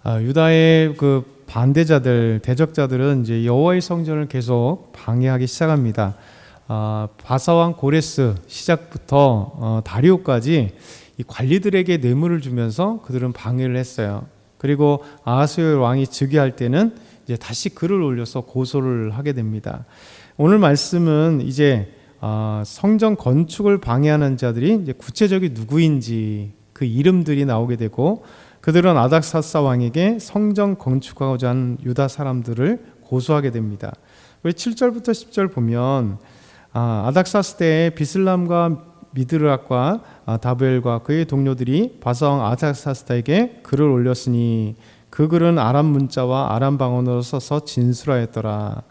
유다의 그 반대자들, 대적자들은 이제 여호와의 성전을 계속 방해하기 시작합니다. 바사왕 고레스 시작부터 다리오까지 이 관리들에게 뇌물을 주면서 그들은 방해를 했어요. 그리고 아하수엘 왕이 즉위할 때는 이제 다시 글을 올려서 고소를 하게 됩니다. 오늘 말씀은 이제 성전 건축을 방해하는 자들이 이제 구체적이 누구인지 그 이름들이 나오게 되고, 그들은 아닥사스다 왕에게 성전 건축하고자 하는 유다 사람들을 고소하게 됩니다. 7절부터 10절 보면 아닥사스 때에 비슬람과 미드락과 다벨과 그의 동료들이 바사왕 아닥사스다에게 글을 올렸으니 그 글은 아람 문자와 아람 방언으로 써서 진술하였더라.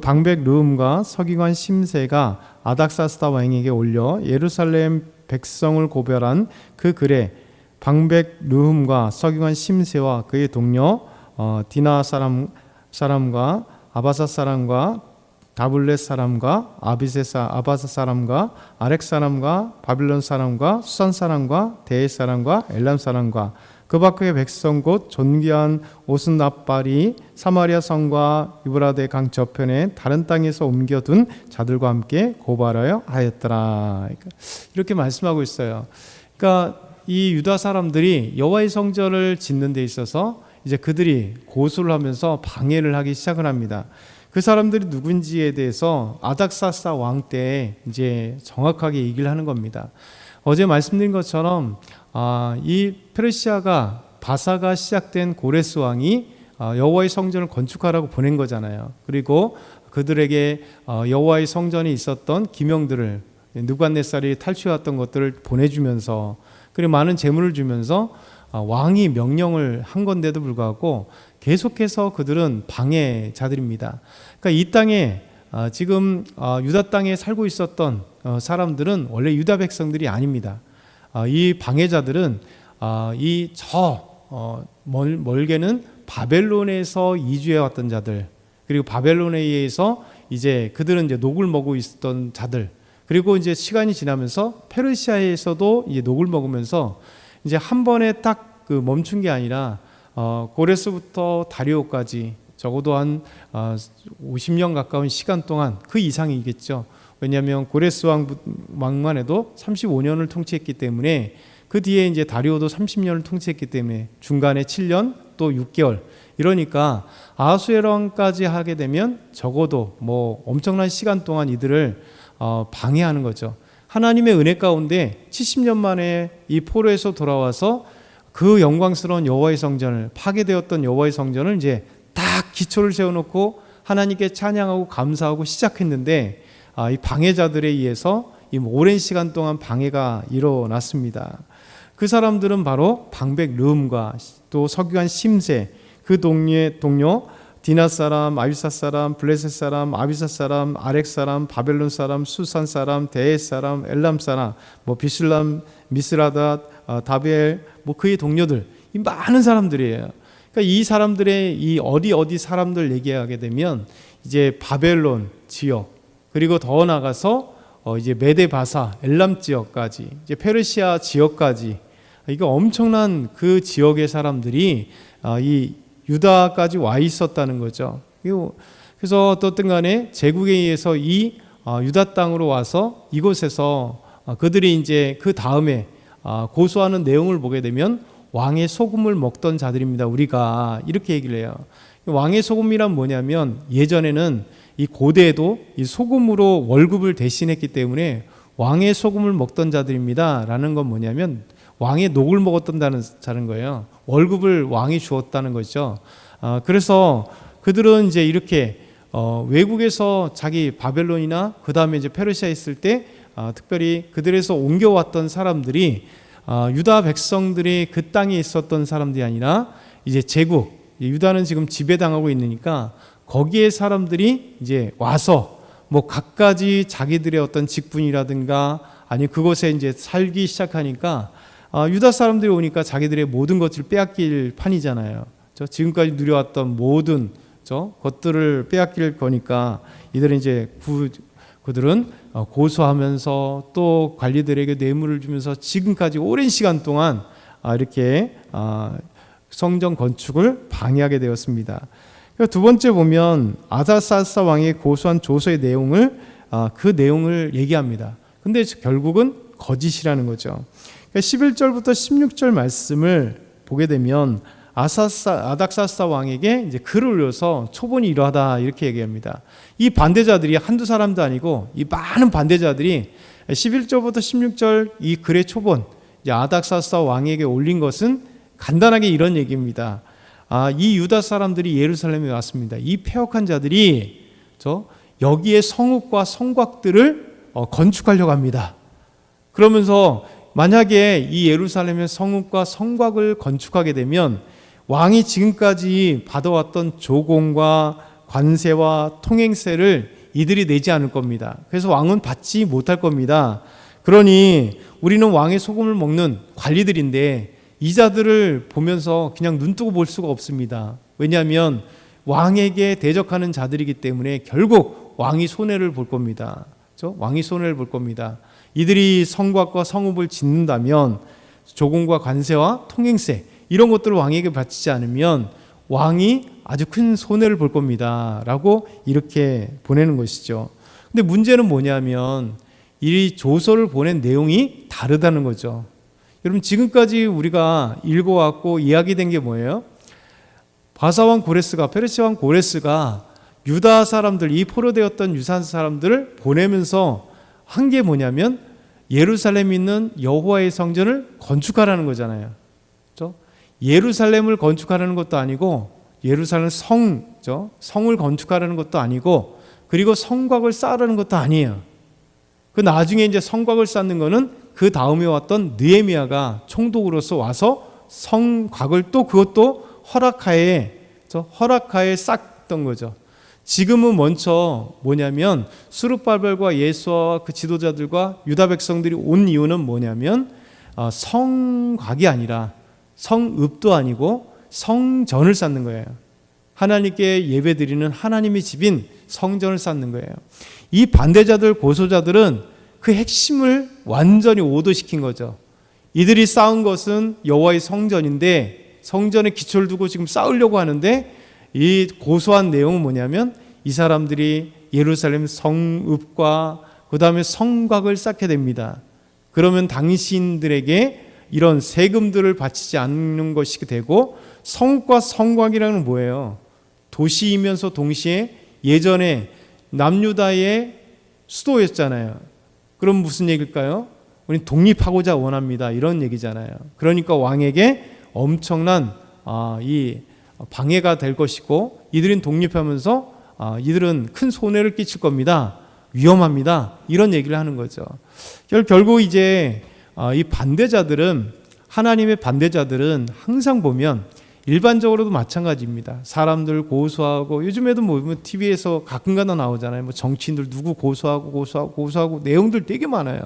방백 르음과 서기관 심세가 아닥사스다 왕에게 올려 예루살렘 백성을 고별한 그 글에 방백 르흠과 서기관 심세와 그의 동료 디나 사람과 아바사 사람과 다블렛 사람과 아바사 사람과 아렉 사람과 바빌론 사람과 수산 사람과 대해 사람과 엘람 사람과 그 밖의 백성 곧 존귀한 오스납발이 사마리아 성과 유브라데 강 저편에 다른 땅에서 옮겨둔 자들과 함께 고발하여 하였더라. 이렇게 말씀하고 있어요. 그러니까 이 유다 사람들이 여호와의 성전을 짓는 데 있어서 이제 그들이 고소를 하면서 방해를 하기 시작을 합니다. 그 사람들이 누군지에 대해서 아닥사스다 왕 때 이제 정확하게 얘기를 하는 겁니다. 어제 말씀드린 것처럼 이 페르시아가 바사가 시작된 고레스 왕이 여호와의 성전을 건축하라고 보낸 거잖아요. 그리고 그들에게 여호와의 성전에 있었던 기명들을, 느부갓네살이 탈취해왔던 것들을 보내주면서, 그리고 많은 재물을 주면서 왕이 명령을 한 건데도 불구하고 계속해서 그들은 방해자들입니다. 그러니까 이 땅에 지금 유다 땅에 살고 있었던 사람들은 원래 유다 백성들이 아닙니다. 이 방해자들은 멀게는 바벨론에서 이주해 왔던 자들, 그리고 바벨론에 의해서 이제 그들은 이제 녹을 먹고 있었던 자들, 그리고 이제 시간이 지나면서 페르시아에서도 이제 녹을 먹으면서 이제 한 번에 딱 그 멈춘 게 아니라 고레스부터 다리오까지 적어도 한 50년 가까운 시간 동안, 그 이상이겠죠. 왜냐하면 고레스 왕만 해도 35년을 통치했기 때문에, 그 뒤에 이제 다리오도 30년을 통치했기 때문에 중간에 7년 또 6개월, 이러니까 아하수에로 왕까지 하게 되면 적어도 뭐 엄청난 시간 동안 이들을 방해하는 거죠. 하나님의 은혜 가운데 70년 만에 이 포로에서 돌아와서 그 영광스러운 여호와의 성전을, 파괴되었던 여호와의 성전을 이제 딱 기초를 세워놓고 하나님께 찬양하고 감사하고 시작했는데, 이 방해자들에 의해서 이 오랜 시간 동안 방해가 일어났습니다. 그 사람들은 바로 방백 르음과 또 서기관 심세, 그 동료 디나 사람, 아비사 사람, 블레셋 사람, 아비사 사람, 아렉 사람, 바벨론 사람, 수산 사람, 대해 사람, 엘람 사람, 비슬람, 미스라닷, 다벨, 그의 동료들, 이 많은 사람들이에요. 그러니까 이 사람들의 이 어디 사람들 얘기하게 되면 이제 바벨론 지역, 그리고 더 나가서 이제 메데바사, 엘람 지역까지, 이제 페르시아 지역까지, 이거 엄청난 그 지역의 사람들이 이 유다까지 와 있었다는 거죠. 그래서 어떻든 간에 제국에 의해서 이 유다 땅으로 와서 이곳에서 그들이 이제 그 다음에 고소하는 내용을 보게 되면 왕의 소금을 먹던 자들입니다. 우리가 이렇게 얘기를 해요. 왕의 소금이란 뭐냐면, 예전에는 이 고대에도 이 소금으로 월급을 대신했기 때문에 왕의 소금을 먹던 자들입니다 라는 건 뭐냐면 왕의 녹을 먹었다는 자는 거예요. 월급을 왕이 주었다는 거죠. 그래서 그들은 이제 이렇게 외국에서 자기 바벨론이나 그 다음에 이제 페르시아에 있을 때 특별히 그들에서 옮겨왔던 사람들이 유다 백성들이 그 땅에 있었던 사람들이 아니라 이제 제국, 유다는 지금 지배당하고 있으니까 거기에 사람들이 이제 와서 각가지 자기들의 어떤 직분이라든가 아니 그곳에 이제 살기 시작하니까 유다 사람들이 오니까 자기들의 모든 것을 빼앗길 판이잖아요. 지금까지 누려왔던 모든 것들을 빼앗길 거니까 이들은 이제 그들은 고소하면서 또 관리들에게 뇌물을 주면서 지금까지 오랜 시간 동안 이렇게 성전 건축을 방해하게 되었습니다. 두 번째 보면 아닥사스다 왕이 고소한 조서의 내용을 그 내용을 얘기합니다. 근데 결국은 거짓이라는 거죠. 11절부터 16절 말씀을 보게 되면 아닥사스다 왕에게 이제 글을 올려서 초본이 이러하다 이렇게 얘기합니다. 이 반대자들이 한두 사람도 아니고 이 많은 반대자들이 11절부터 16절 이 글의 초본 아닥사스다 왕에게 올린 것은 간단하게 이런 얘기입니다. 이 유다 사람들이 예루살렘에 왔습니다. 이 패역한 자들이 여기에 성읍과 성곽들을 건축하려고 합니다. 그러면서 만약에 이 예루살렘의 성읍과 성곽을 건축하게 되면 왕이 지금까지 받아왔던 조공과 관세와 통행세를 이들이 내지 않을 겁니다. 그래서 왕은 받지 못할 겁니다. 그러니 우리는 왕의 소금을 먹는 관리들인데 이 자들을 보면서 그냥 눈 뜨고 볼 수가 없습니다. 왜냐하면 왕에게 대적하는 자들이기 때문에 결국 왕이 손해를 볼 겁니다. 그렇죠? 왕이 손해를 볼 겁니다. 이들이 성곽과 성읍을 짓는다면 조공과 관세와 통행세 이런 것들을 왕에게 바치지 않으면 왕이 아주 큰 손해를 볼 겁니다. 라고 이렇게 보내는 것이죠. 근데 문제는 뭐냐면 이 조서를 보낸 내용이 다르다는 거죠. 여러분 지금까지 우리가 읽어왔고 이야기된 게 뭐예요? 바사왕 고레스가 페르시아왕 고레스가 유다 사람들 이 포로되었던 유다 사람들을 보내면서 한 게 뭐냐면 예루살렘에 있는 여호와의 성전을 건축하라는 거잖아요. 그렇죠? 예루살렘을 건축하라는 것도 아니고 예루살렘 성을 건축하라는 것도 아니고 그리고 성곽을 쌓으라는 것도 아니에요. 그 나중에 이제 성곽을 쌓는 거는 그 다음에 왔던 느헤미야가 총독으로서 와서 성곽을 또 그것도 허락하에 쌓던 거죠. 지금은 먼저 뭐냐면 스룹바벨과 예수와 그 지도자들과 유다 백성들이 온 이유는 뭐냐면 성곽이 아니라 성읍도 아니고 성전을 쌓는 거예요. 하나님께 예배드리는 하나님의 집인 성전을 쌓는 거예요. 이 반대자들 고소자들은 그 핵심을 완전히 오도시킨 거죠. 이들이 쌓은 것은 여호와의 성전인데 성전에 기초를 두고 지금 쌓으려고 하는데 이 고소한 내용은 뭐냐면 이 사람들이 예루살렘 성읍과 그 다음에 성곽을 쌓게 됩니다. 그러면 당신들에게 이런 세금들을 바치지 않는 것이 되고 성읍과 성곽이라는 뭐예요? 도시이면서 동시에 예전에 남유다의 수도였잖아요. 그럼 무슨 얘기일까요? 우린 독립하고자 원합니다. 이런 얘기잖아요. 그러니까 왕에게 엄청난 이 방해가 될 것이고 이들은 독립하면서 이들은 큰 손해를 끼칠 겁니다. 위험합니다. 이런 얘기를 하는 거죠. 결국 이제 이 반대자들은 하나님의 반대자들은 항상 보면 일반적으로도 마찬가지입니다. 사람들 고소하고 요즘에도 뭐 TV에서 가끔가다 나오잖아요. 뭐 정치인들 누구 고소하고 내용들 되게 많아요.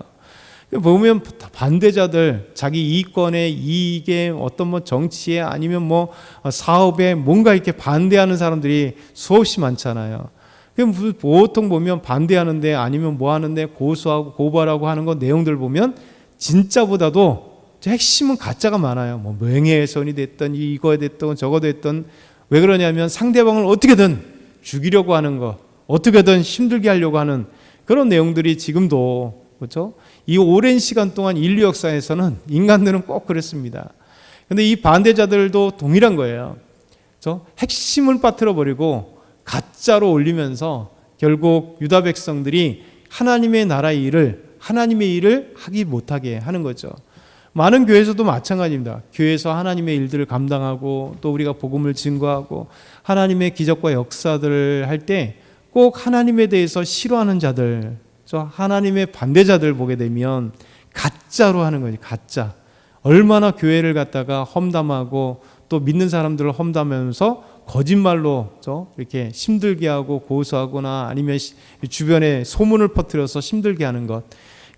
보면 반대자들 자기 이익권에 이익에 어떤 뭐 정치에 아니면 뭐 사업에 뭔가 이렇게 반대하는 사람들이 수없이 많잖아요. 보통 보면 반대하는데 아니면 뭐 하는데 고소하고 고발하고 하는 거 내용들 보면 진짜보다도 핵심은 가짜가 많아요. 뭐 명예훼손이 됐던 이거 됐던 저거 됐던 왜 그러냐면 상대방을 어떻게든 죽이려고 하는 거, 어떻게든 힘들게 하려고 하는 그런 내용들이 지금도 그렇죠? 이 오랜 시간 동안 인류 역사에서는 인간들은 꼭 그랬습니다. 그런데 이 반대자들도 동일한 거예요. 그렇죠? 핵심을 빠뜨려 버리고 가짜로 올리면서 결국 유다 백성들이 하나님의 나라의 일을 하나님의 일을 하기 못하게 하는 거죠. 많은 교회에서도 마찬가지입니다. 교회에서 하나님의 일들을 감당하고 또 우리가 복음을 증거하고 하나님의 기적과 역사들을 할 때 꼭 하나님에 대해서 싫어하는 자들, 하나님의 반대자들 보게 되면 가짜로 하는 거지. 가짜. 얼마나 교회를 갖다가 험담하고 또 믿는 사람들을 험담하면서 거짓말로 이렇게 힘들게 하고 고소하거나 아니면 주변에 소문을 퍼뜨려서 힘들게 하는 것.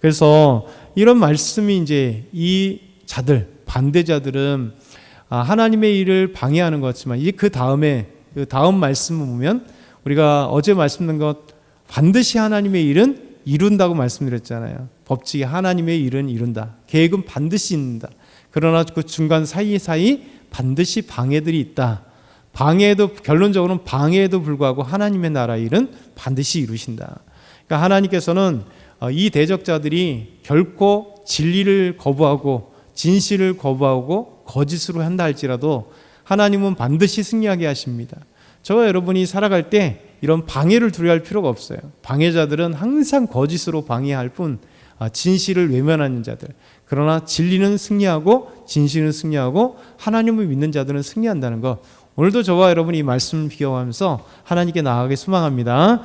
그래서 이런 말씀이 이제 이 자들, 반대자들은 하나님의 일을 방해하는 것 같지만 이제 그 다음 말씀을 보면 우리가 어제 말씀드린 것 반드시 하나님의 일은 이룬다고 말씀드렸잖아요. 법칙이 하나님의 일은 이룬다. 계획은 반드시 있는다. 그러나 그 중간 사이사이 반드시 방해들이 있다. 방해에도 결론적으로는 방해에도 불구하고 하나님의 나라 일은 반드시 이루신다. 그러니까 하나님께서는 이 대적자들이 결코 진리를 거부하고 진실을 거부하고 거짓으로 한다 할지라도 하나님은 반드시 승리하게 하십니다. 저와 여러분이 살아갈 때 이런 방해를 두려워할 필요가 없어요. 방해자들은 항상 거짓으로 방해할 뿐 진실을 외면하는 자들. 그러나 진리는 승리하고 진실은 승리하고 하나님을 믿는 자들은 승리한다는 것. 오늘도 저와 여러분이 이 말씀을 비교하면서 하나님께 나아가게 소망합니다.